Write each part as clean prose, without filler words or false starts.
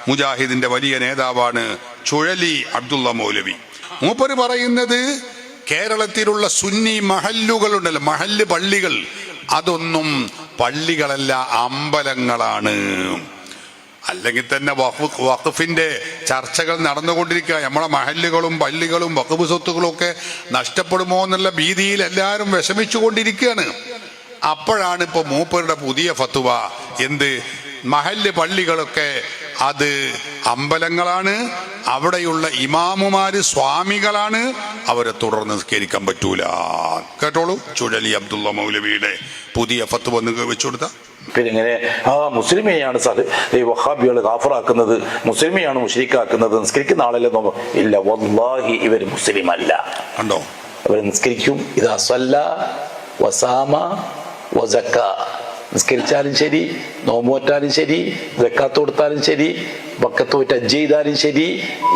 മുജാഹിദിന്റെ വലിയ നേതാവാണ് ചുഴലി അബ്ദുള്ള മൗലവി. മൂപ്പര് പറയുന്നത് കേരളത്തിലുള്ള സുന്നി മഹല്ലുകളുണ്ടല്ലോ, മഹല്ല് പള്ളികൾ, അതൊന്നും പള്ളികളല്ല, അമ്പലങ്ങളാണ്. അല്ലെങ്കിൽ തന്നെ വഖഫിന്റെ ചർച്ചകൾ നടന്നുകൊണ്ടിരിക്കുക. നമ്മളെ മഹല്ലുകളും പള്ളികളും വഖഫ് സ്വത്തുക്കളും ഒക്കെ നഷ്ടപ്പെടുമോ എന്നുള്ള ഭീതിയിൽ എല്ലാവരും വിഷമിച്ചു കൊണ്ടിരിക്കുകയാണ്. അപ്പോഴാണ് ഇപ്പൊ മൂപ്പരുടെ പുതിയ ഫത്വ, എന്ത് മഹല്ല് പള്ളികളൊക്കെ അത് അമ്പലങ്ങളാണ്, അവിടെയുള്ള ഇമാമുമാര് സ്വാമികളാണ്, അവരെ തുടർന്ന് നിസ്കരിക്കാൻ പറ്റൂല. കേട്ടോളൂ, ചുഴലി അബ്ദുള്ള മൗലവിയുടെ പുതിയ ഫത്വ വെച്ചു കൊടുത്ത. പിന്നെ ഇങ്ങനെ മുസ്ലിമെയാണ് ഈ വഹാബികൾ ഗാഫറാക്കുന്നത്, മുസ്ലിമെയാണ് മുശ്രിക്കാക്കുന്നത്, നിസ്കരിക്കുന്ന ആളല്ലേ നോക്കും. ഇല്ല, വല്ലാഹി ഇവർ മുസ്ലിം അല്ല. കണ്ടോ, അവർ നിസ്കരിക്കും. ഇതാ സല്ല വസാമ വസക്ക, നിസ്കരിച്ചാലും ശരി, നോമ്പോറ്റാലും ശരി, സക്കാത്ത് കൊടുത്താലും ശരി, ബക്കത്തോറ്റ് ഹജ്ജ് ചെയ്താലും ശരി,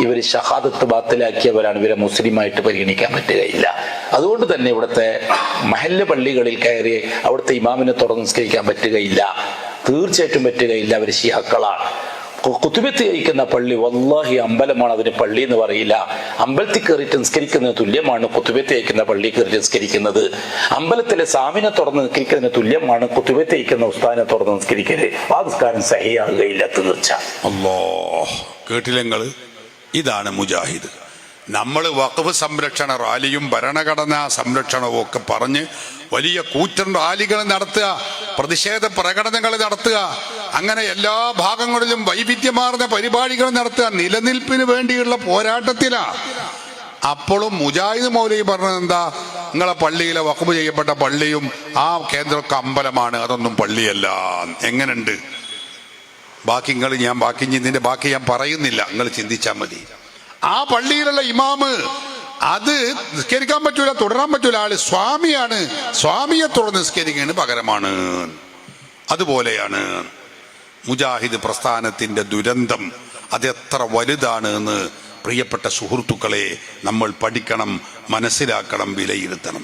ഇവർ ഷഹാദത്ത് ബാത്തിലാക്കിയവരാണ്. ഇവരെ മുസ്ലിമായിട്ട് പരിഗണിക്കാൻ പറ്റുകയില്ല. അതുകൊണ്ട് തന്നെ ഇവിടുത്തെ മഹല്ല് പള്ളികളിൽ കയറി അവിടുത്തെ ഇമാമിനെ തുറന്ന് നിസ്കരിക്കാൻ പറ്റുകയില്ല, തീർച്ചയായിട്ടും പറ്റുകയില്ല. അവർ ശിഹാക്കളാണ്. കുത്തുബത്ത് കഴിക്കുന്ന പള്ളി വല്ലാഹി അമ്പലമാണ്, അതിന് പള്ളി എന്ന് പറയില്ല. അമ്പലത്തിൽ കയറിയിട്ട് നിസ്കരിക്കുന്നതിന് തുല്യമാണ് കുത്തുബത്ത് കഴിക്കുന്ന പള്ളി കയറിയിട്ട് നിസ്കരിക്കുന്നത്. അമ്പലത്തിലെ സാമിനെ തുറന്ന് നിസ്കരിക്കുന്നതിന് തുല്യമാണ് കുത്തുബത്ത് കഴിക്കുന്ന ഉസ്താദിനെ തുറന്ന് നിസ്കരിക്കല്. ആ നിസ്കാരം സഹിയാകുകയില്ല, തീർച്ച. അല്ലാഹ്, കേട്ടില്ലങ്ങൾ? ഇതാണ് മുജാഹിദ്. നമ്മൾ വഖഫ് സംരക്ഷണ റാലിയും ഭരണഘടനാ സംരക്ഷണവും ഒക്കെ പറഞ്ഞ് വലിയ കൂറ്റൻ റാലികൾ നടത്തുക, പ്രതിഷേധ പ്രകടനങ്ങൾ നടത്തുക, അങ്ങനെ എല്ലാ ഭാഗങ്ങളിലും വൈവിധ്യമാർന്ന പരിപാടികൾ നടത്തുക, നിലനിൽപ്പിന് വേണ്ടിയുള്ള പോരാട്ടത്തിലാ. അപ്പോഴും മുജാഹിദ് മൗലവി പറഞ്ഞത് എന്താ? നിങ്ങളെ പള്ളിയിലെ വഖഫ് ചെയ്യപ്പെട്ട പള്ളിയും ആ കേന്ദ്രമൊക്കെ അമ്പലമാണ്, അതൊന്നും പള്ളിയല്ല. എങ്ങനെയുണ്ട്? ബാക്കി ഇതിന്റെ ബാക്കി ഞാൻ പറയുന്നില്ല, നിങ്ങൾ ചിന്തിച്ചാൽ മതി. ആ പള്ളിയിലുള്ള ഇമാമ് അത് നിസ്കരിക്കാൻ പറ്റൂല, തുടരാൻ പറ്റൂല. ആള് സ്വാമിയാണ്, സ്വാമിയെ തുടർന്ന് നിസ്കരിക്കുന്നതിന് പകരമാണ്. അതുപോലെയാണ് മുജാഹിദ് പ്രസ്ഥാനത്തിന്റെ ദുരന്തം. അതെത്ര വലുതാണ് എന്ന് പ്രിയപ്പെട്ട സുഹൃത്തുക്കളെ നമ്മൾ പഠിക്കണം, മനസ്സിലാക്കണം, വിലയിരുത്തണം.